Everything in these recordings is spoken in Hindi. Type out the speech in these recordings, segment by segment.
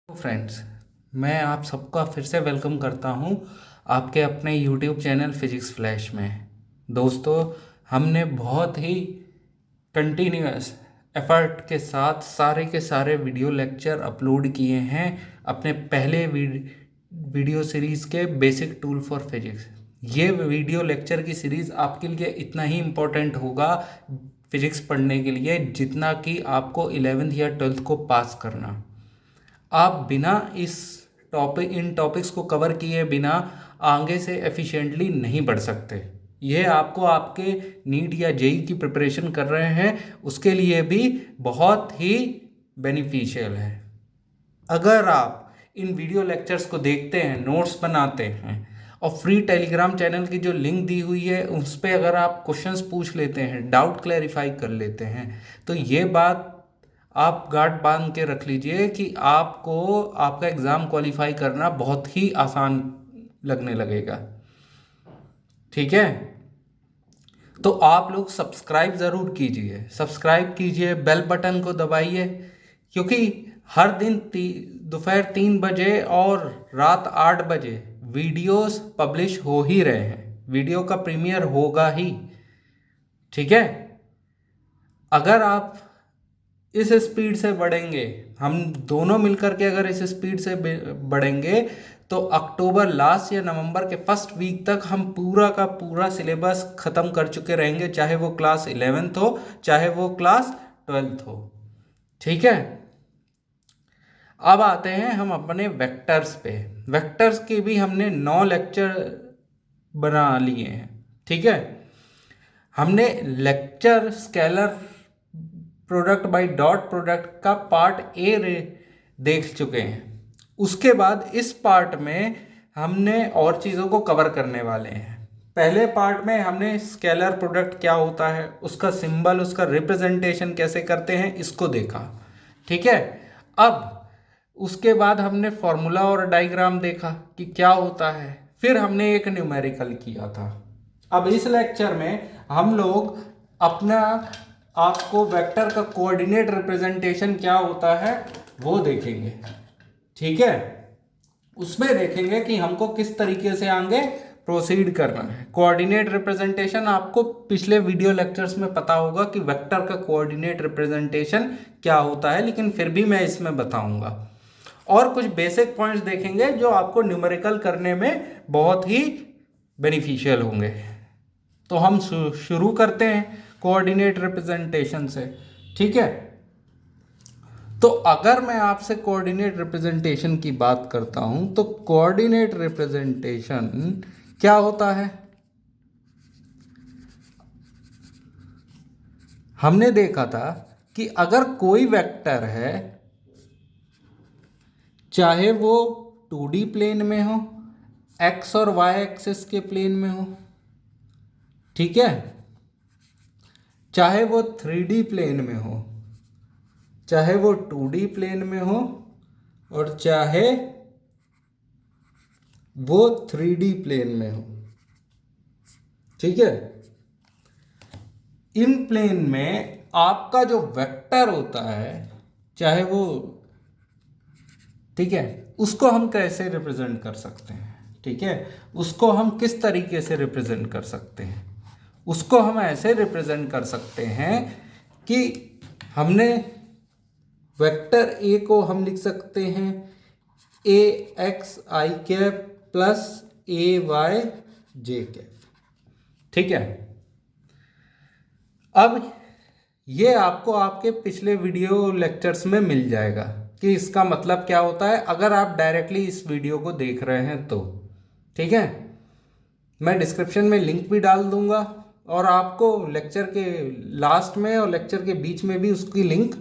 फ्रेंड्स, मैं आप सबका फिर से वेलकम करता हूं आपके अपने यूट्यूब चैनल फिजिक्स फ्लैश में। दोस्तों, हमने बहुत ही कंटिन्यूअस एफर्ट के साथ सारे के सारे वीडियो लेक्चर अपलोड किए हैं अपने पहले वीडियो सीरीज़ के बेसिक टूल फॉर फिजिक्स। ये वीडियो लेक्चर की सीरीज़ आपके लिए इतना ही इम्पोर्टेंट होगा फिजिक्स पढ़ने के लिए जितना कि आपको 11th या 12th को पास करना। आप बिना इन टॉपिक्स को कवर किए बिना आगे से एफिशिएंटली नहीं बढ़ सकते। यह आपको आपके नीट या जेई की प्रिपरेशन कर रहे हैं उसके लिए भी बहुत ही बेनिफिशियल है। अगर आप इन वीडियो लेक्चर्स को देखते हैं, नोट्स बनाते हैं और फ्री टेलीग्राम चैनल की जो लिंक दी हुई है उस पर अगर आप क्वेश्चंस पूछ लेते हैं, डाउट क्लैरिफाई कर लेते हैं, तो ये बात आप गांठ बांध के रख लीजिए कि आपको आपका एग्ज़ाम क्वालिफाई करना बहुत ही आसान लगने लगेगा। ठीक है, तो आप लोग सब्सक्राइब ज़रूर कीजिए, बेल बटन को दबाइए, क्योंकि हर दिन दोपहर 3 बजे और रात 8 बजे वीडियोस पब्लिश हो ही रहे हैं। वीडियो का प्रीमियर होगा ही। ठीक है, अगर आप इस स्पीड से बढ़ेंगे, हम दोनों मिलकर के अगर इस स्पीड से बढ़ेंगे तो अक्टूबर लास्ट या नवंबर के फर्स्ट वीक तक हम पूरा का पूरा सिलेबस ख़त्म कर चुके रहेंगे, चाहे वो क्लास 11th हो चाहे वो क्लास 12th हो। ठीक है, अब आते हैं हम अपने वेक्टर्स पे। वेक्टर्स के भी हमने 9 लेक्चर बना लिए हैं। ठीक है, हमने lecture scalar product by dot product का पार्ट ए देख चुके हैं। उसके बाद इस पार्ट में हमने और चीज़ों को कवर करने वाले हैं। पहले पार्ट में हमने स्केलर प्रोडक्ट क्या होता है, उसका सिंबल, उसका रिप्रेजेंटेशन कैसे करते हैं, इसको देखा। ठीक है, अब उसके बाद हमने फॉर्मूला और डायग्राम देखा कि क्या होता है। फिर हमने एक न्यूमेरिकल किया था। अब इस लेक्चर में हम लोग अपना आपको वेक्टर का कोऑर्डिनेट रिप्रेजेंटेशन क्या होता है वो देखेंगे। ठीक है, उसमें देखेंगे कि हमको किस तरीके से आगे प्रोसीड करना है। कोऑर्डिनेट रिप्रेजेंटेशन आपको पिछले वीडियो लेक्चर्स में पता होगा कि वेक्टर का कोऑर्डिनेट रिप्रेजेंटेशन क्या होता है, लेकिन फिर भी मैं इसमें बताऊंगा। और कुछ बेसिक पॉइंट्स देखेंगे जो आपको न्यूमेरिकल करने में बहुत ही बेनिफिशियल होंगे। तो हम शुरू करते हैं कोऑर्डिनेट रिप्रेजेंटेशन से। ठीक है, तो अगर मैं आपसे कोऑर्डिनेट रिप्रेजेंटेशन की बात करता हूं तो कोऑर्डिनेट रिप्रेजेंटेशन क्या होता है। हमने देखा था कि अगर कोई वेक्टर है, चाहे वो 2D प्लेन में हो, एक्स और वाई एक्सिस के प्लेन में हो, ठीक है, चाहे वो 3D प्लेन में हो, चाहे वो 2D प्लेन में हो, और चाहे वो 3D प्लेन में हो। ठीक है, इन प्लेन में आपका जो वेक्टर होता है, चाहे वो, ठीक है, उसको हम कैसे रिप्रेजेंट कर सकते हैं। ठीक है, उसको हम किस तरीके से रिप्रेजेंट कर सकते हैं। उसको हम ऐसे रिप्रेजेंट कर सकते हैं कि हमने वेक्टर ए को हम लिख सकते हैं a x I cap plus A Y J cap. ठीक है, अब ये आपको आपके पिछले वीडियो लेक्चर्स में मिल जाएगा कि इसका मतलब क्या होता है, अगर आप डायरेक्टली इस वीडियो को देख रहे हैं तो। ठीक है, मैं डिस्क्रिप्शन में लिंक भी डाल दूंगा और आपको लेक्चर के लास्ट में और लेक्चर के बीच में भी उसकी लिंक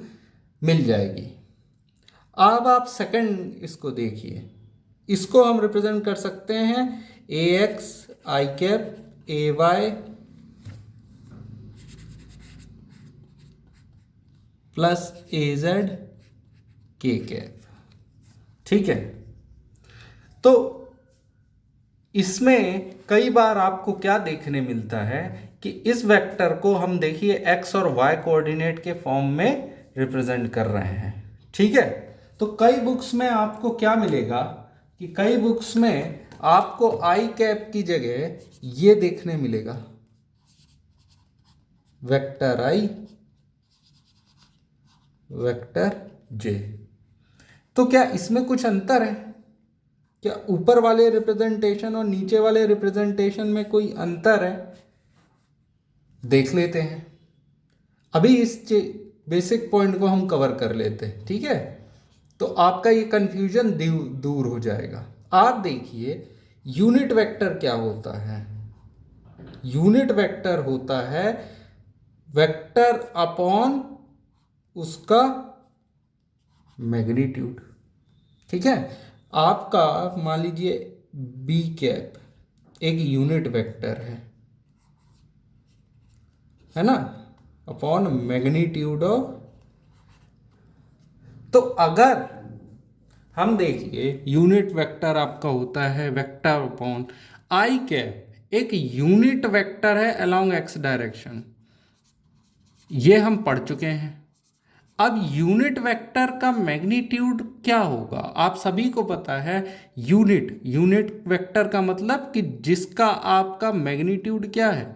मिल जाएगी। अब आप सेकंड इसको देखिए, इसको हम रिप्रेजेंट कर सकते हैं a x I cap a y plus a z के कैप। ठीक है, तो इसमें कई बार आपको क्या देखने मिलता है कि इस वेक्टर को हम देखिए एक्स और वाई कोऑर्डिनेट के फॉर्म में रिप्रेजेंट कर रहे हैं। ठीक है, तो कई बुक्स में आपको क्या मिलेगा कि कई बुक्स में आपको आई कैप की जगह ये देखने मिलेगा, वेक्टर आई वेक्टर जे। तो क्या इसमें कुछ अंतर है? क्या ऊपर वाले रिप्रेजेंटेशन और नीचे वाले रिप्रेजेंटेशन में कोई अंतर है? देख लेते हैं। अभी इस बेसिक पॉइंट को हम कवर कर लेते हैं, ठीक है? तो आपका ये कंफ्यूजन दूर हो जाएगा। आप देखिए यूनिट वेक्टर क्या होता है। यूनिट वेक्टर होता है वेक्टर अपॉन उसका मैग्नीट्यूड, ठीक है? आपका मान लीजिए बी कैप एक यूनिट वेक्टर है ना, अपॉन मैग्नीट्यूड ऑफ। तो अगर हम देखिए यूनिट वेक्टर आपका होता है वेक्टर अपॉन आई कैप, एक यूनिट वेक्टर है अलोंग एक्स डायरेक्शन, ये हम पढ़ चुके हैं। अब यूनिट वेक्टर का मैग्नीट्यूड क्या होगा आप सभी को पता है। यूनिट वेक्टर का मतलब कि जिसका आपका मैग्नीट्यूड क्या है,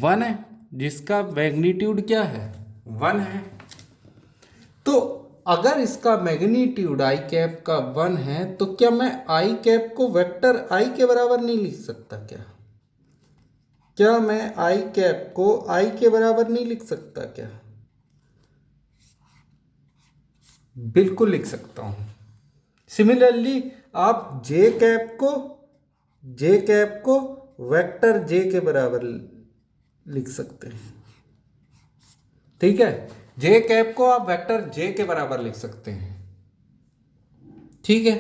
1 है, जिसका मैग्नीट्यूड क्या है, 1 है। तो अगर इसका मैग्नीट्यूड आई कैप का 1 है तो क्या मैं आई कैप को वेक्टर आई के बराबर नहीं लिख सकता? क्या मैं आई कैप को आई के बराबर नहीं लिख सकता क्या? बिल्कुल लिख सकता हूं। सिमिलरली आप जे कैप को वेक्टर जे के बराबर लिख सकते हैं, ठीक है? जे कैप को आप वेक्टर जे के बराबर लिख सकते हैं, ठीक है?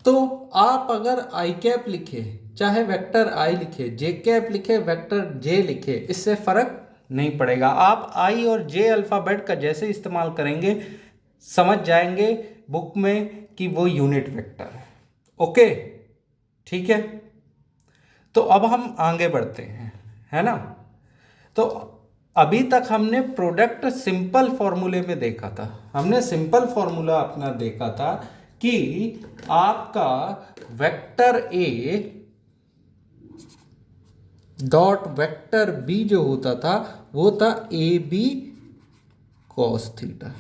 तो आप अगर आई कैप लिखे चाहे वेक्टर आई लिखे, जे कैप लिखे वेक्टर जे लिखे, इससे फर्क नहीं पड़ेगा। आप आई और जे अल्फाबेट का जैसे इस्तेमाल करेंगे समझ जाएंगे बुक में कि वो यूनिट वेक्टर है। ओके, ठीक है? तो अब हम आगे बढ़ते हैं, है ना? तो अभी तक हमने प्रोडक्ट सिंपल फॉर्मूले में देखा था। हमने सिंपल फॉर्मूला अपना देखा था कि आपका वेक्टर ए डॉट वेक्टर बी जो होता था वो था ए बी कॉस थीटा,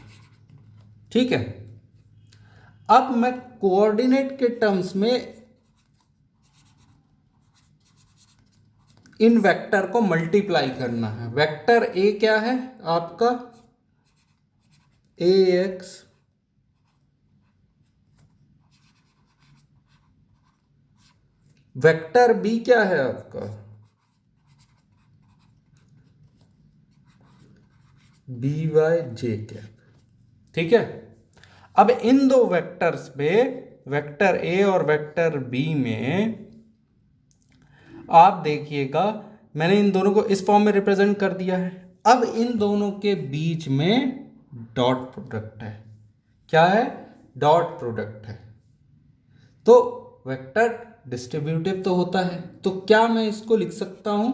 ठीक है? अब मैं कोऑर्डिनेट के टर्म्स में इन वेक्टर को मल्टीप्लाई करना है। वेक्टर ए क्या है आपका, ए एक्स वेक्टर बी क्या है आपका, बी वाई जे कैप, ठीक है? अब इन दो वेक्टर्स पे वेक्टर ए और वेक्टर बी में आप देखिएगा मैंने इन दोनों को इस फॉर्म में रिप्रेजेंट कर दिया है। अब इन दोनों के बीच में डॉट प्रोडक्ट है। क्या है? डॉट प्रोडक्ट है। तो वेक्टर डिस्ट्रीब्यूटिव तो होता है, तो क्या मैं इसको लिख सकता हूं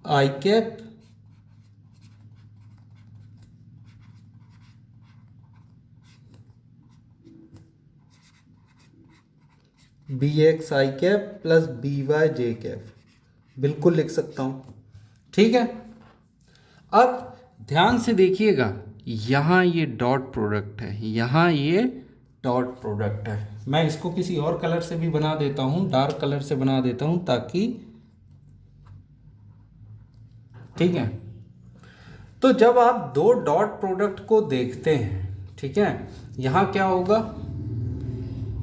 आई कैप बी एक्स आई कैप प्लस बी वाई जे कैप, बिल्कुल लिख सकता हूं, ठीक है? अब ध्यान से देखिएगा यहां ये डॉट प्रोडक्ट है, यहां ये डॉट प्रोडक्ट है। मैं इसको किसी और कलर से भी बना देता हूं, डार्क कलर से बना देता हूं ताकि, ठीक है? तो जब आप दो डॉट प्रोडक्ट को देखते हैं, ठीक है, यहां क्या होगा,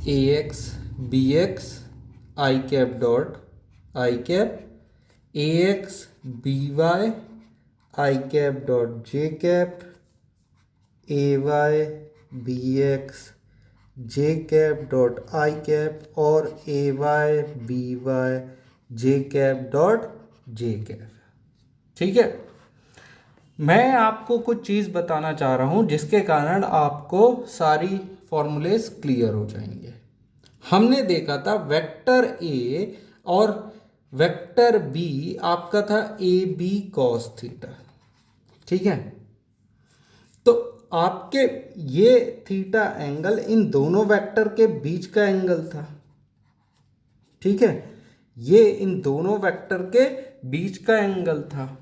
a x B x I cap dot i cap a x b y i cap dot j cap a Y b x j cap dot i cap और a Y B Y J cap dot j cap, ठीक है? मैं आपको कुछ चीज़ बताना चाह रहा हूं जिसके कारण आपको सारी फॉर्मूलेस क्लियर हो जाएंगे। हमने देखा था वेक्टर ए और वेक्टर बी आपका था ए बी कॉस थीटा, ठीक है? तो आपके ये थीटा एंगल इन दोनों वेक्टर के बीच का एंगल था, ठीक है, ये इन दोनों वेक्टर के बीच का एंगल था।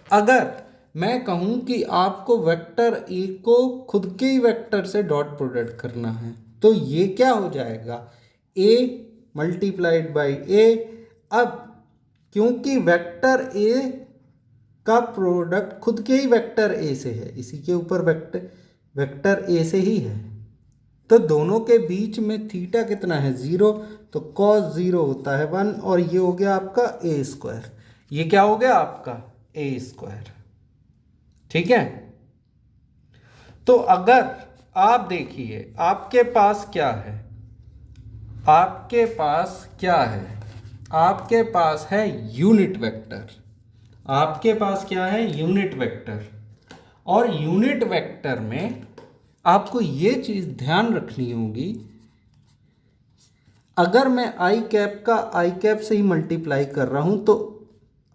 अगर मैं कहूं कि आपको वेक्टर ए को खुद के ही वेक्टर से डॉट प्रोडक्ट करना है, तो ये क्या हो जाएगा, ए मल्टीप्लाइड बाई ए। अब क्योंकि वेक्टर ए का प्रोडक्ट खुद के ही वेक्टर ए से है, इसी के ऊपर वेक्टर ए से ही है, तो दोनों के बीच में थीटा कितना है, 0, तो कॉस 0 होता है 1, और ये हो गया आपका ए स्क्वायर। ये क्या हो गया आपका ए स्क्वायर, ठीक है। तो अगर आप देखिए आपके पास क्या है, आपके पास क्या है, आपके पास है यूनिट वेक्टर, आपके पास क्या है, यूनिट वेक्टर। और यूनिट वेक्टर में आपको ये चीज़ ध्यान रखनी होगी, अगर मैं आई कैप का आई कैप से ही मल्टीप्लाई कर रहा हूं, तो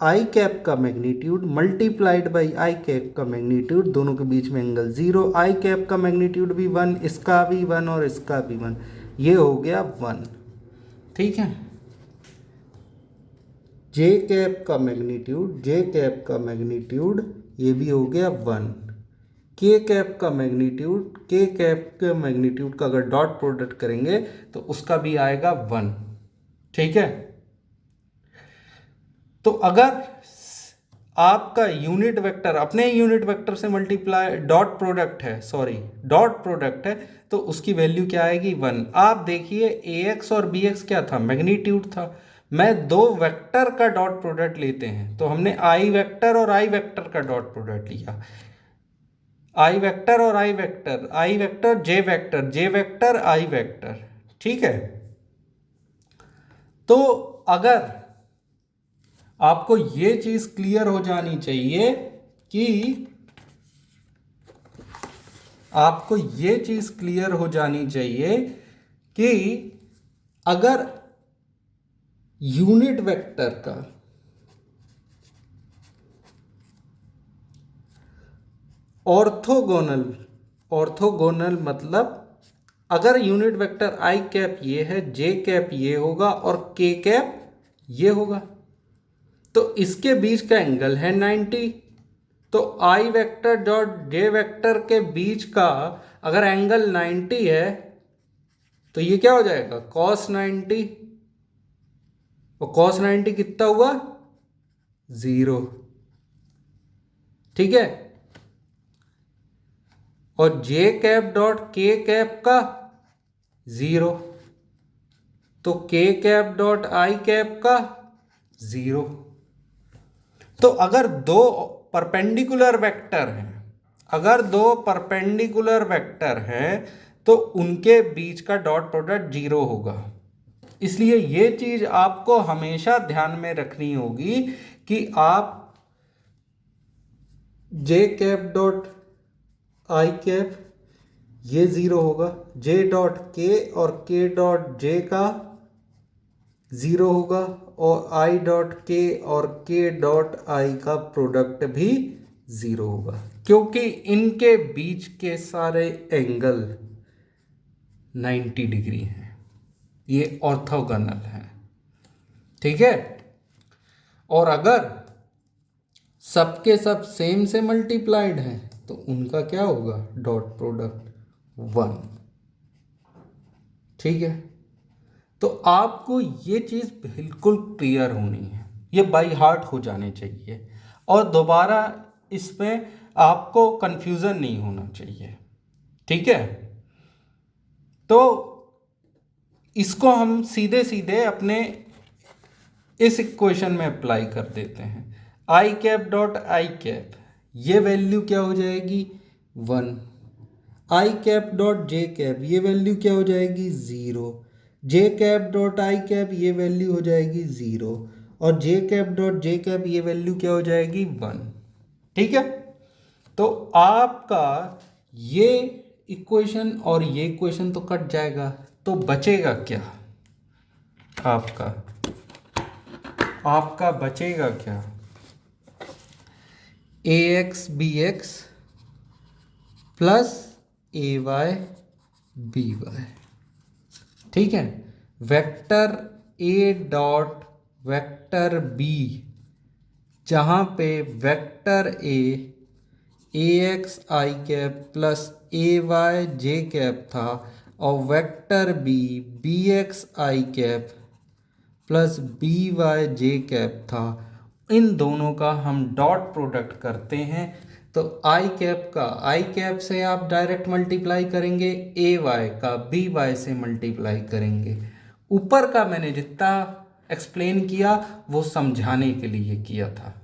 आई कैप का magnitude multiplied by I cap का मैग्नीट्यूड, दोनों के बीच में एंगल 0, आई कैप का मैग्नीट्यूड भी 1, इसका भी 1 और इसका भी 1, ये हो गया 1, ठीक है। जे कैप का मैग्नीट्यूड ये भी हो गया 1, के कैप का मैग्नीट्यूड का अगर डॉट प्रोडक्ट करेंगे तो उसका भी आएगा 1, ठीक है। तो अगर आपका यूनिट वेक्टर अपने यूनिट वेक्टर से मल्टीप्लाई डॉट प्रोडक्ट है, तो उसकी वैल्यू क्या आएगी, 1। आप देखिए ax और bx क्या था, मैग्नीट्यूड था। मैं दो वेक्टर का डॉट प्रोडक्ट लेते हैं, तो हमने आई वेक्टर और आई वेक्टर का डॉट प्रोडक्ट लिया, आई वेक्टर और आई वेक्टर जे वेक्टर आई वेक्टर, ठीक है। तो अगर आपको ये चीज क्लियर हो जानी चाहिए कि अगर यूनिट वेक्टर का ऑर्थोगोनल मतलब अगर यूनिट वेक्टर आई कैप ये है, जे कैप ये होगा और के कैप ये होगा, तो इसके बीच का एंगल है 90। तो आई वेक्टर डॉट जे वेक्टर के बीच का अगर एंगल 90 है, तो ये क्या हो जाएगा, cos 90, और cos 90 कितना हुआ, 0, ठीक है। और जे कैप डॉट के कैप का 0, तो के कैप डॉट आई कैप का 0। तो अगर दो परपेंडिकुलर वेक्टर हैं, तो उनके बीच का डॉट प्रोडक्ट 0 होगा। इसलिए ये चीज आपको हमेशा ध्यान में रखनी होगी कि आप जे कैप डॉट आई कैप ये 0 होगा, जे डॉट के और के डॉट जे का 0 होगा, और आई डॉट के और के डॉट आई का प्रोडक्ट भी 0 होगा, क्योंकि इनके बीच के सारे एंगल 90 डिग्री हैं, ये ऑर्थोगोनल है, ठीक है। और अगर सबके सब सेम से मल्टीप्लाइड हैं, तो उनका क्या होगा, डॉट प्रोडक्ट 1, ठीक है। तो आपको ये चीज़ बिल्कुल क्लियर होनी है, ये बाय हार्ट हो जाने चाहिए, और दोबारा इसमें आपको कंफ्यूजन नहीं होना चाहिए, ठीक है। तो इसको हम सीधे सीधे अपने इस इक्वेशन में अप्लाई कर देते हैं। आई कैप डॉट आई कैप ये वैल्यू क्या हो जाएगी, 1। आई कैप डॉट जे कैप ये वैल्यू क्या हो जाएगी, 0। जे कैप डॉट आई कैप ये वैल्यू हो जाएगी 0, और जे कैप डॉट जे कैप ये वैल्यू क्या हो जाएगी, 1, ठीक है। तो आपका ये इक्वेशन और ये इक्वेशन तो कट जाएगा, तो बचेगा क्या, आपका बचेगा क्या, A x B X plus A Y B Y. ठीक है, वेक्टर ए डॉट वेक्टर बी, जहाँ पे vector A x I cap plus A Y J cap था और वेक्टर बी एक्स आई कैप प्लस बी वाई जे कैप था, इन दोनों का हम डॉट प्रोडक्ट करते हैं। तो आई कैप से आप डायरेक्ट मल्टीप्लाई करेंगे, ए वाई का बी वाई से मल्टीप्लाई करेंगे। ऊपर का मैंने जितना एक्सप्लेन किया वो समझाने के लिए किया था।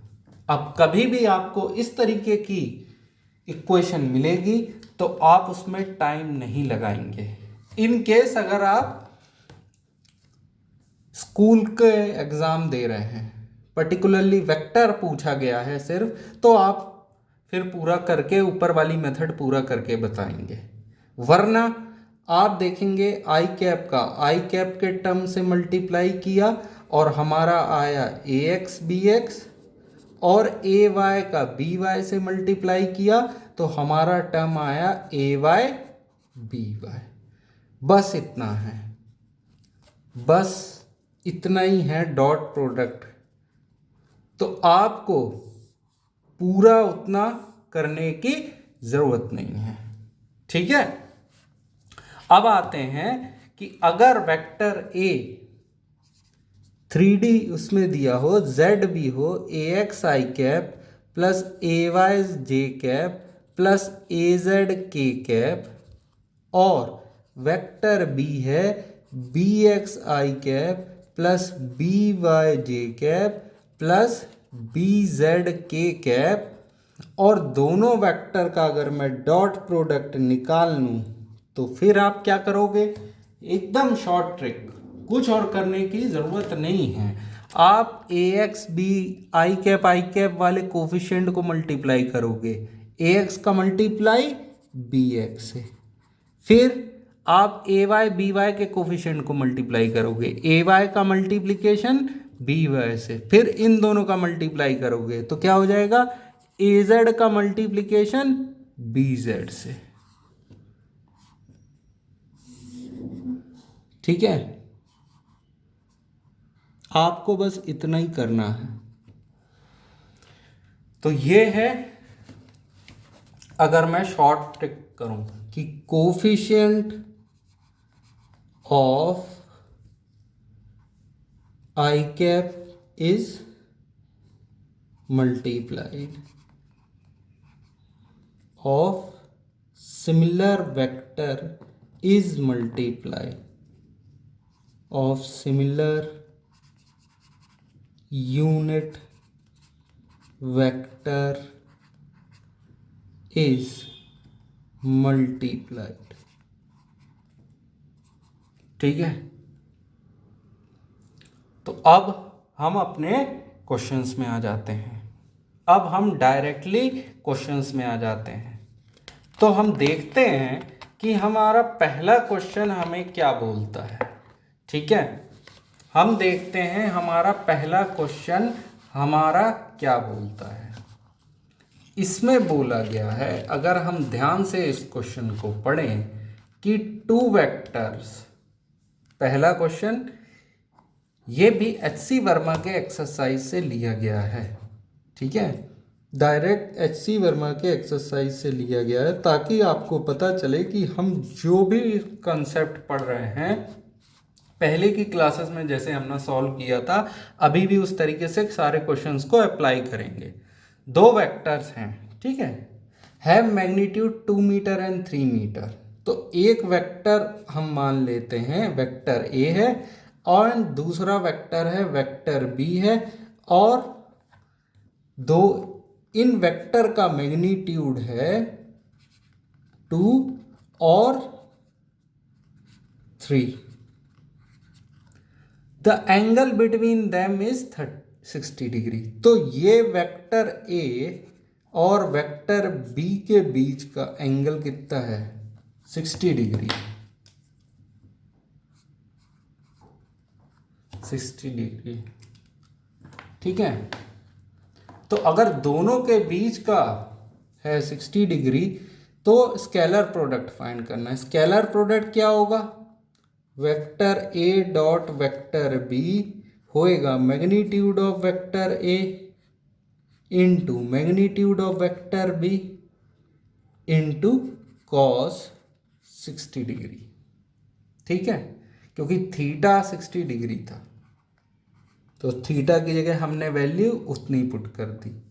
अब कभी भी आपको इस तरीके की इक्वेशन मिलेगी तो आप उसमें टाइम नहीं लगाएंगे। इन केस अगर आप स्कूल के एग्ज़ाम दे रहे हैं, पर्टिकुलरली वेक्टर पूछा गया है सिर्फ, तो आप फिर पूरा करके ऊपर वाली मेथड पूरा करके बताएंगे। वरना आप देखेंगे आई कैप के टर्म से मल्टीप्लाई किया और हमारा आया ए एक्स बी एक्स, और ए वाई का बी वाई से मल्टीप्लाई किया तो हमारा टर्म आया ए वाई बी वाई। बस इतना है, बस इतना ही है डॉट प्रोडक्ट। तो आपको पूरा उतना करने की ज़रूरत नहीं है। ठीक है, अब आते हैं कि अगर वेक्टर ए 3D उसमें दिया हो, जेड भी हो, ए x I cap plus A Y J cap plus a z के कैप, और वेक्टर बी है बी एक्स आई कैप प्लस बी वाई जे कैप प्लस बी जेड के कैप, और दोनों वेक्टर का अगर मैं डॉट प्रोडक्ट निकाल लूँ तो फिर आप क्या करोगे? एकदम शॉर्ट ट्रिक, कुछ और करने की ज़रूरत नहीं है। आप ए एक्स बी आई कैप वाले कोफिशिएंट को मल्टीप्लाई करोगे, ए एक्स का मल्टीप्लाई बी एक्स से, फिर आप ए वाई बी वाई के कोफिशिएंट को मल्टीप्लाई करोगे, ए वाई का मल्टीप्लिकेशन बी वाई से, फिर इन दोनों का मल्टीप्लाई करोगे तो क्या हो जाएगा? ए जेड का मल्टीप्लिकेशन बी जेड से। ठीक है, आपको बस इतना ही करना है। तो ये है, अगर मैं शॉर्ट ट्रिक करूं कि coefficient of I cap is multiplied of similar vector is multiplied of similar unit vector is multiplied. ठीक है, तो अब हम अपने क्वेश्चंस में आ जाते हैं। अब हम डायरेक्टली क्वेश्चंस में आ जाते हैं। तो हम देखते हैं कि हमारा पहला क्वेश्चन हमें क्या बोलता है। ठीक है, हम देखते हैं हमारा पहला क्वेश्चन हमारा क्या बोलता है। इसमें बोला गया है, अगर हम ध्यान से इस क्वेश्चन को पढ़ें, कि टू वेक्टर्स, पहला क्वेश्चन ये भी एच.सी. वर्मा के एक्सरसाइज से लिया गया है। ठीक है, डायरेक्ट एच.सी. वर्मा के एक्सरसाइज से लिया गया है, ताकि आपको पता चले कि हम जो भी कंसेप्ट पढ़ रहे हैं पहले की क्लासेस में जैसे हमने सॉल्व किया था, अभी भी उस तरीके से सारे क्वेश्चंस को अप्लाई करेंगे। दो वेक्टर्स हैं, ठीक है मैग्नीट्यूड 2 मीटर एंड 3 मीटर। तो एक वेक्टर हम मान लेते हैं वेक्टर ए है, और दूसरा वेक्टर है वेक्टर बी है, और दो इन वेक्टर का मैग्नीट्यूड है 2 और 3। The angle between them is 60 degree. तो ये वेक्टर ए और वेक्टर बी के बीच का एंगल कितना है? 60 डिग्री। 60 डिग्री। ठीक है, तो अगर दोनों के बीच का है 60 डिग्री, तो स्केलर प्रोडक्ट फाइंड करना है। स्केलर प्रोडक्ट क्या होगा, वेक्टर ए डॉट वेक्टर बी होएगा magnitude of vector a into magnitude of vector b into cos 60 degree. ठीक है, क्योंकि थीटा 60 डिग्री था तो थीटा की जगह हमने वैल्यू उतनी पुट कर दी।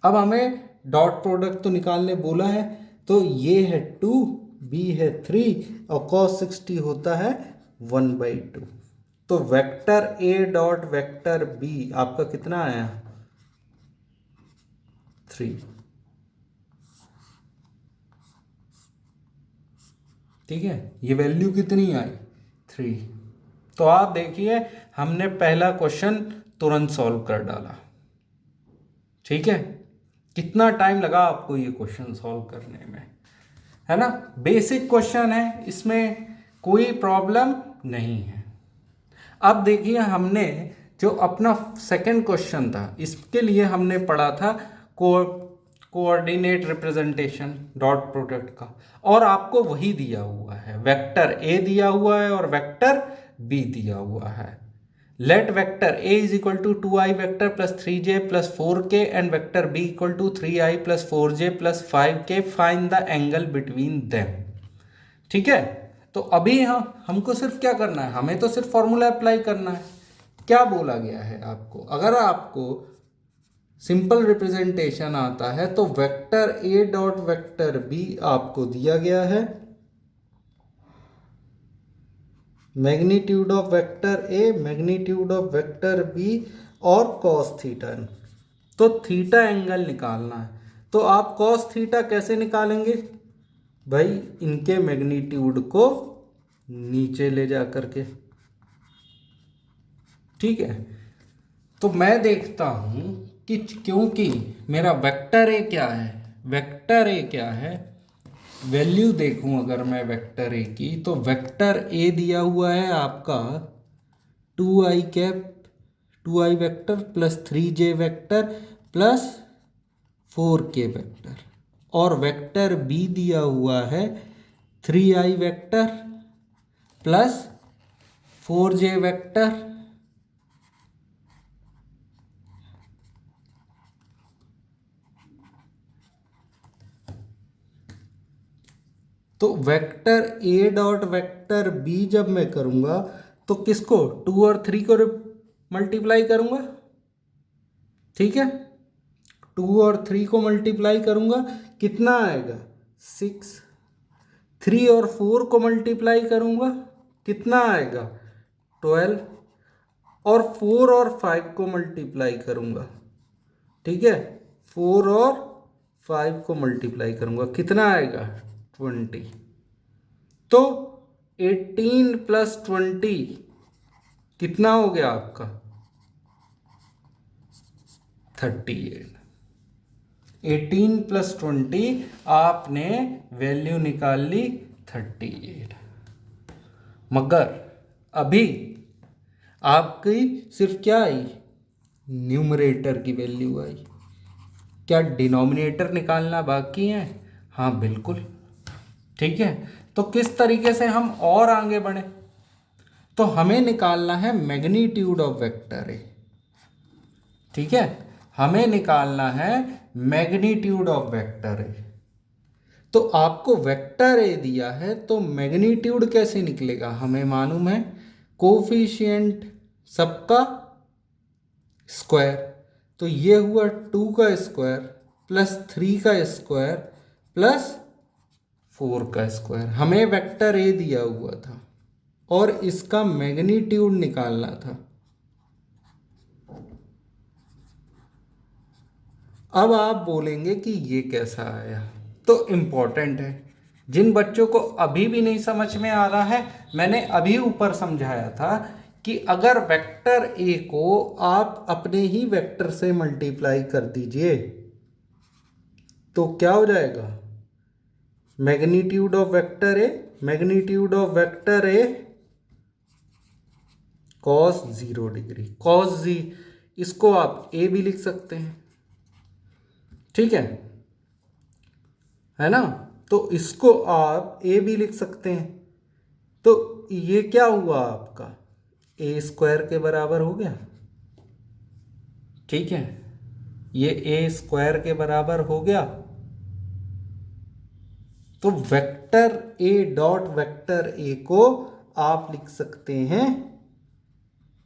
अब हमें डॉट प्रोडक्ट तो निकालने बोला है, तो ये है 2, बी है 3 और cos 60 होता है 1/2। तो वेक्टर ए डॉट वेक्टर बी आपका कितना आया, 3। ठीक है, ये वैल्यू कितनी आई, 3। तो आप देखिए हमने पहला क्वेश्चन तुरंत सॉल्व कर डाला। ठीक है, कितना टाइम लगा आपको ये क्वेश्चन सॉल्व करने में, है ना। बेसिक क्वेश्चन है, इसमें कोई प्रॉब्लम नहीं है। अब देखिए हमने जो अपना सेकंड क्वेश्चन था इसके लिए हमने पढ़ा था कोऑर्डिनेट रिप्रेजेंटेशन डॉट प्रोडक्ट का, और आपको वही दिया हुआ है, वेक्टर ए दिया हुआ है और वेक्टर बी दिया हुआ है। Let vector A is equal to 2i vector plus 3j plus 4k and vector B equal to 3i plus 4j plus 5k, find the angle between them. ठीक है, तो अभी हमको सिर्फ क्या करना है, हमें तो सिर्फ फॉर्मूला अप्लाई करना है। क्या बोला गया है आपको, अगर आपको सिंपल रिप्रेजेंटेशन आता है तो वेक्टर ए डॉट वेक्टर बी आपको दिया गया है magnitude of vector A magnitude of vector B और कॉस थीटा। तो थीटा एंगल निकालना है, तो आप कॉस थीटा कैसे निकालेंगे भाई, इनके मैग्नीट्यूड को नीचे ले जा करके। ठीक है, तो मैं देखता हूं कि क्योंकि मेरा वेक्टर ए क्या है, वेक्टर ए क्या है, वैल्यू देखूं अगर मैं वेक्टर ए की, तो वेक्टर ए दिया हुआ है आपका 2i cap 2i vector plus 3j vector plus 4k vector, और वेक्टर बी दिया हुआ है 3i vector plus 4j vector तो वेक्टर ए डॉट वेक्टर बी जब मैं करूंगा तो किसको 2 और 3 को मल्टीप्लाई करूंगा। ठीक है, 2 और 3 को मल्टीप्लाई करूंगा, कितना आएगा 6। 3 और 4 को मल्टीप्लाई करूंगा, कितना आएगा 12, और 4 और 5 को मल्टीप्लाई करूंगा। ठीक है, 4 और 5 को मल्टीप्लाई करूंगा, कितना आएगा 20। तो 18 प्लस 20 कितना हो गया आपका 38। 18 प्लस 20 आपने वैल्यू निकाल ली 38। मगर अभी आपकी सिर्फ क्या आई, न्यूमरेटर की वैल्यू आई। क्या डिनोमिनेटर निकालना बाकी है, हाँ बिल्कुल। ठीक है, तो किस तरीके से हम और आगे बढ़े, तो हमें निकालना है मैग्नीट्यूड ऑफ वेक्टर ए। ठीक है, हमें निकालना है मैग्नीट्यूड ऑफ वेक्टर ए। तो आपको वेक्टर ए दिया है तो मैग्नीट्यूड कैसे निकलेगा, हमें मालूम है कोफिशिएंट सबका स्क्वायर, तो ये हुआ 2 का स्क्वायर प्लस 3 का स्क्वायर प्लस 4 का स्क्वायर। हमें वेक्टर ए दिया हुआ था और इसका मैग्नीट्यूड निकालना था। अब आप बोलेंगे कि ये कैसा आया, तो इम्पोर्टेंट है। जिन बच्चों को अभी भी नहीं समझ में आ रहा है, मैंने अभी ऊपर समझाया था कि अगर वेक्टर ए को आप अपने ही वेक्टर से मल्टीप्लाई कर दीजिए तो क्या हो जाएगा, magnitude of vector A magnitude of vector a cos 0 degree, cos जी, इसको आप ए भी लिख सकते हैं। ठीक है ना, तो इसको आप ए भी लिख सकते हैं। तो ये क्या हुआ आपका, ए स्क्वायर के बराबर हो गया। ठीक है, ये ए स्क्वायर के बराबर हो गया। तो vector A dot vector A को आप लिख सकते हैं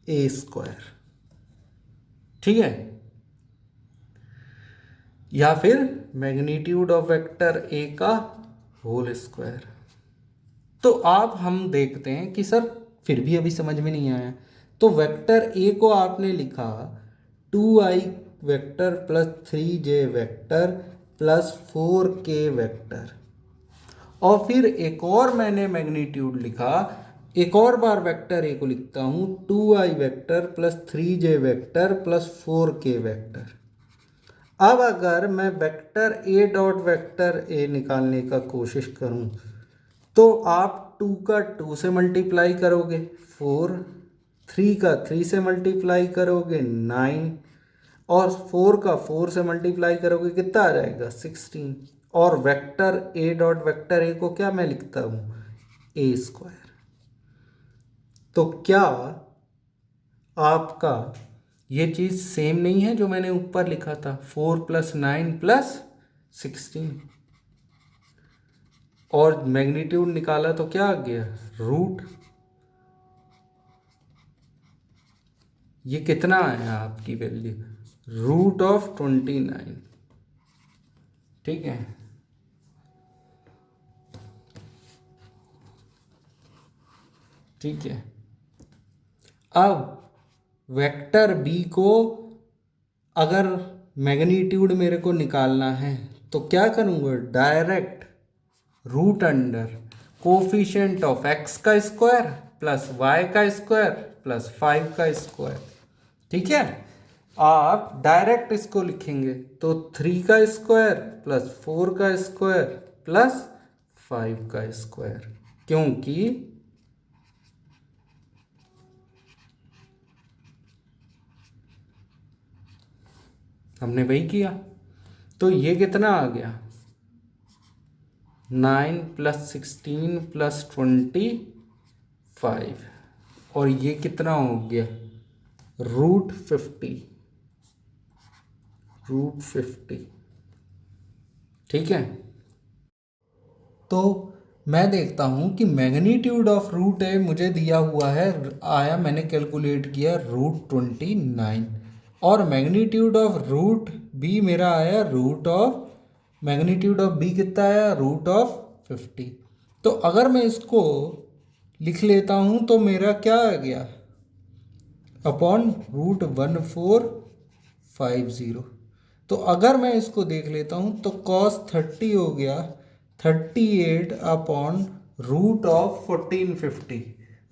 ए स्क्वायर। ठीक है, या फिर मैग्नीट्यूड ऑफ वेक्टर ए का होल स्क्वायर। तो आप हम देखते हैं कि सर फिर भी अभी समझ में नहीं आया। तो वेक्टर ए को आपने लिखा 2i vector plus 3j vector plus 4k vector, और फिर एक और मैंने मैग्नीट्यूड लिखा, एक और बार वेक्टर ए को लिखता हूं 2i vector plus 3j vector plus 4k vector. अब अगर मैं vector A dot vector A निकालने का कोशिश करूं तो आप 2 का 2 से मल्टीप्लाई करोगे 4, 3 का 3 से मल्टीप्लाई करोगे 9, और 4 का 4 से मल्टीप्लाई करोगे कितना आ जाएगा 16। और vector A dot vector A को क्या मैं लिखता हूं ए स्क्वायर। तो क्या आपका ये चीज़ सेम नहीं है जो मैंने ऊपर लिखा था 4 + 9 + 16, और मैग्नीट्यूड निकाला तो क्या आ गया रूट। ये कितना आया आपकी वैल्यू √29। ठीक है, ठीक है। अब वेक्टर बी को अगर मैग्नीट्यूड मेरे को निकालना है तो क्या करूँगा, direct route under coefficient of x का स्क्वायर प्लस y का स्क्वायर प्लस 5 का स्क्वायर। ठीक है, आप डायरेक्ट इसको लिखेंगे तो 3 का स्क्वायर प्लस 4 का स्क्वायर प्लस 5 का स्क्वायर, क्योंकि हमने वही किया। तो ये कितना आ गया 9 + 16 + 25, और ये कितना हो गया √50। ठीक है, तो मैं देखता हूँ कि मैग्नीट्यूड ऑफ रूट ए मुझे दिया हुआ है, आया मैंने कैलकुलेट किया √29, और मैग्नीट्यूड ऑफ रूट बी मेरा आया मैग्नीट्यूड ऑफ बी कितना आया √50। तो अगर मैं इसको लिख लेता हूँ तो मेरा क्या आ गया अपॉन √1450। तो अगर मैं इसको देख लेता हूँ तो cos 30 हो गया 38 अपॉन √1450।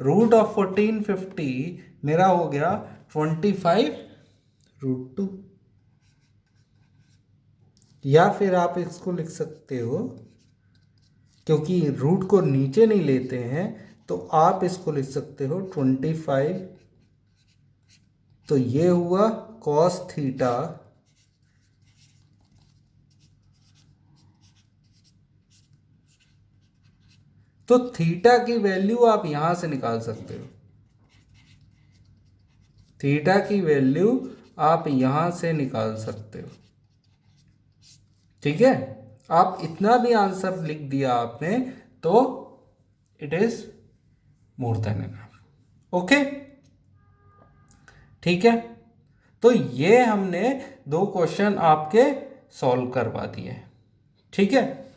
√1450 मेरा हो गया 25√2। या फिर आप इसको लिख सकते हो, क्योंकि रूट को नीचे नहीं लेते हैं तो आप इसको लिख सकते हो 25। तो ये हुआ cos थीटा तो थीटा की वैल्यू आप यहां से निकाल सकते हो, थीटा की वैल्यू आप यहां से निकाल सकते हो। ठीक है, आप इतना भी आंसर लिख दिया आपने तो it is more than enough. Okay, ठीक है, तो ये हमने 2 क्वेश्चन आपके सॉल्व करवा दिए। ठीक है,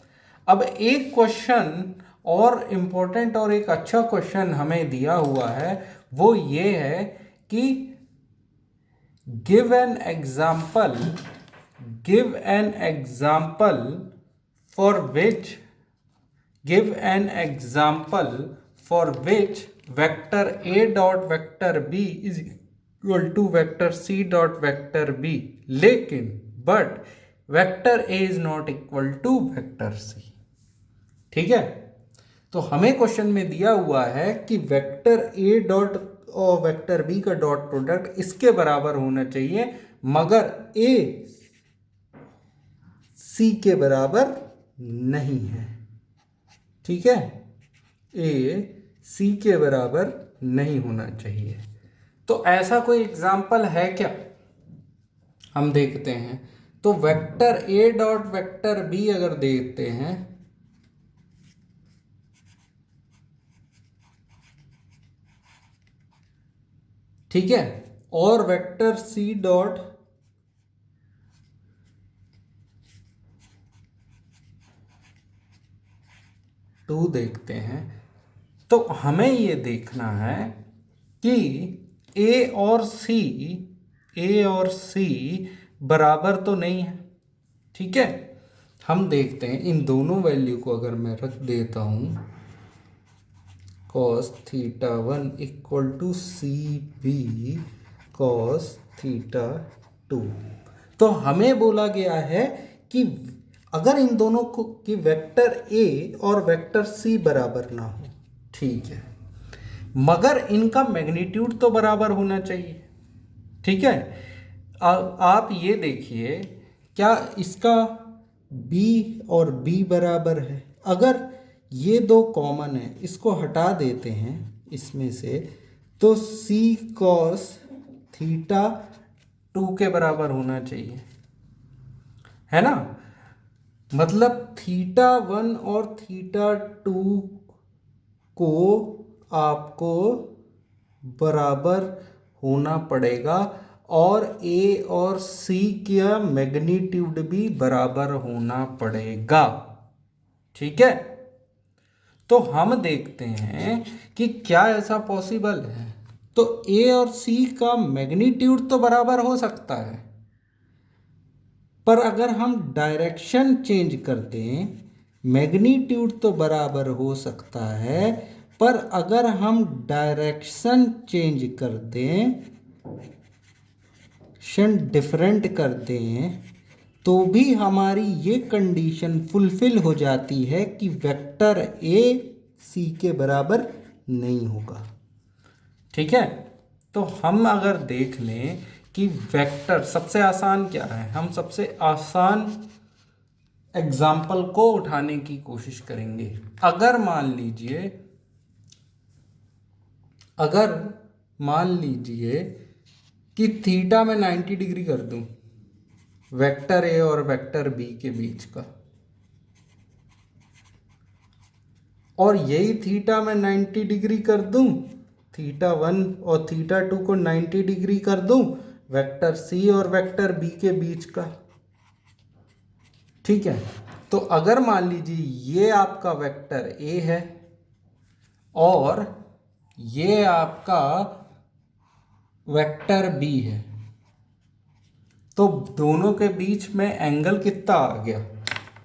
अब एक क्वेश्चन और इम्पोर्टेंट और एक अच्छा क्वेश्चन हमें दिया हुआ है, वो ये है कि give an example for which vector a dot vector b is equal to vector c dot vector b, लेकिन but vector a is not equal to vector c। ठीक है, तो हमें क्वेश्चन में दिया हुआ है कि वेक्टर a डॉट और वेक्टर b का डॉट प्रोडक्ट इसके बराबर होना चाहिए, मगर a c के बराबर नहीं है। ठीक है, ए सी के बराबर नहीं होना चाहिए। तो ऐसा कोई एग्जाम्पल है क्या, हम देखते हैं। तो वेक्टर ए डॉट वेक्टर बी अगर देखते हैं, ठीक है, और वेक्टर सी डॉट टू देखते हैं, तो हमें ये देखना है कि ए और सी बराबर तो नहीं है। ठीक है, हम देखते हैं इन दोनों वैल्यू को अगर मैं रख देता हूं, cos theta 1 equal to C B cos theta 2, तो हमें बोला गया है कि अगर इन दोनों को कि वेक्टर ए और वेक्टर सी बराबर ना हो, ठीक है, मगर इनका मैग्नीट्यूड तो बराबर होना चाहिए। ठीक है, आप ये देखिए, क्या इसका b और b बराबर है? अगर ये दो कॉमन है, इसको हटा देते हैं इसमें से, तो c cos थीटा 2 के बराबर होना चाहिए, है ना। मतलब थीटा 1 और थीटा 2 को आपको बराबर होना पड़ेगा, और ए और सी का मैग्नीट्यूड भी बराबर होना पड़ेगा। ठीक है, तो हम देखते हैं कि क्या ऐसा पॉसिबल है। तो ए और सी का मैग्नीट्यूड तो बराबर हो सकता है, पर अगर हम डायरेक्शन चेंज कर दें, मैग्नीट्यूड तो बराबर हो सकता है, पर अगर हम डायरेक्शन चेंज कर दें, डिफरेंट कर दें, तो भी हमारी ये कंडीशन फुलफिल हो जाती है कि वेक्टर ए सी के बराबर नहीं होगा। ठीक है, तो हम अगर देख लें कि वेक्टर सबसे आसान क्या है, हम सबसे आसान एग्जाम्पल को उठाने की कोशिश करेंगे। अगर मान लीजिए कि थीटा में 90 डिग्री कर दूं वेक्टर ए और वेक्टर बी के बीच का, और यही थीटा में 90 डिग्री कर दूं, थीटा 1 और थीटा 2 को 90 डिग्री कर दूं वेक्टर सी और वेक्टर बी के बीच का। ठीक है, तो अगर मान लीजिए ये आपका वेक्टर ए है और ये आपका वेक्टर बी है, तो दोनों के बीच में एंगल कितना आ गया?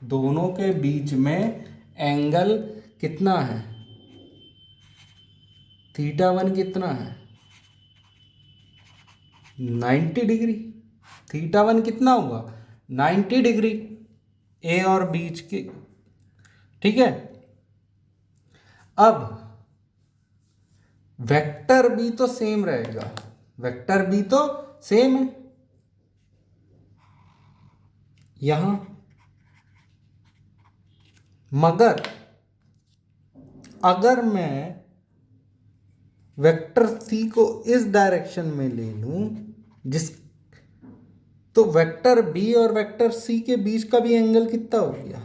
दोनों के बीच में एंगल कितना है? थीटा 1 कितना है? 90 डिग्री। थीटा 1 कितना हुआ? 90 डिग्री ए और बीच की। ठीक है, अब वेक्टर बी तो सेम रहेगा, वेक्टर बी तो सेम है यहां, मगर अगर मैं वेक्टर सी को इस डायरेक्शन में ले लूं, तो वेक्टर बी और वेक्टर सी के बीच का भी एंगल कितना हो गया?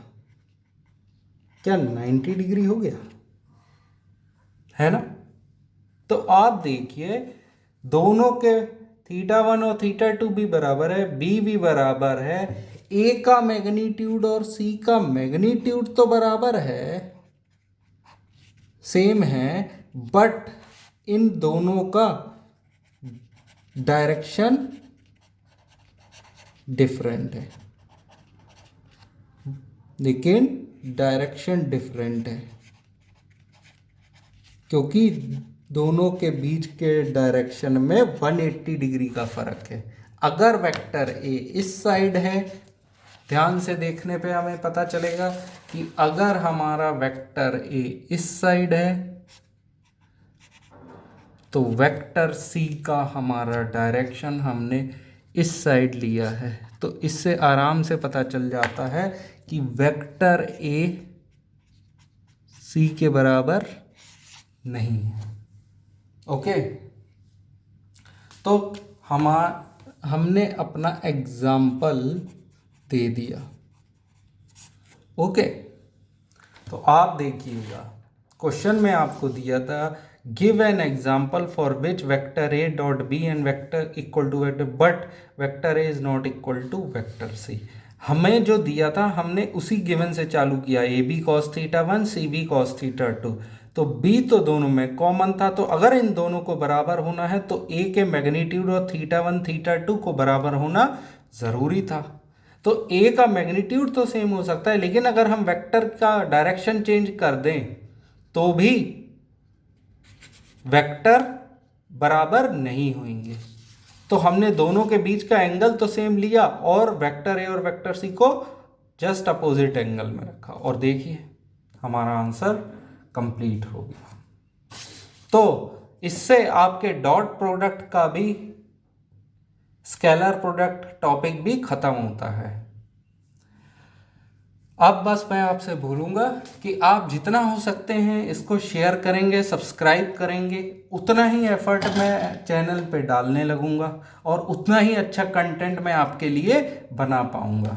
क्या 90 डिग्री हो गया? है ना। तो आप देखिए, दोनों के थीटा 1 और थीटा 2 भी बराबर है, बी भी बराबर है, ए का मैग्नीट्यूड और सी का मैग्नीट्यूड तो बराबर है, सेम है, बट इन दोनों का डायरेक्शन डिफरेंट है, लेकिन डायरेक्शन डिफरेंट है, क्योंकि दोनों के बीच के डायरेक्शन में 180 डिग्री का फर्क है। अगर वेक्टर ए इस साइड है, ध्यान से देखने पे हमें पता चलेगा कि अगर हमारा वेक्टर ए इस साइड है, तो वेक्टर सी का हमारा डायरेक्शन हमने इस साइड लिया है। तो इससे आराम से पता चल जाता है कि वेक्टर ए सी के बराबर नहीं है। ओके, तो हमने अपना एग्जाम्पल दे दिया। ओके, तो आप देखिएगा, क्वेश्चन में आपको दिया था give an example for which vector A dot B and vector equal to vector but vector A is not equal to vector C. हमें जो दिया था हमने उसी गिवन से चालू किया, A B cos theta 1 C B cos theta 2। तो बी तो दोनों में कॉमन था, तो अगर इन दोनों को बराबर होना है तो ए के मैग्नीट्यूड और थीटा 1 थीटा 2 को बराबर होना ज़रूरी था। तो ए का मैग्नीट्यूड तो सेम हो सकता है, लेकिन अगर हम वेक्टर का डायरेक्शन चेंज कर दें तो भी वेक्टर बराबर नहीं होंगे। तो हमने दोनों के बीच का एंगल तो सेम लिया और वेक्टर ए और वेक्टर सी को जस्ट अपोजिट एंगल में रखा, और देखिए हमारा आंसर कंप्लीट हो गया। तो इससे आपके डॉट प्रोडक्ट का भी, स्केलर प्रोडक्ट टॉपिक भी खत्म होता है। अब बस मैं आपसे बोलूँगा कि आप जितना हो सकते हैं इसको शेयर करेंगे, सब्सक्राइब करेंगे, उतना ही एफर्ट मैं चैनल पे डालने लगूँगा और उतना ही अच्छा कंटेंट मैं आपके लिए बना पाऊँगा।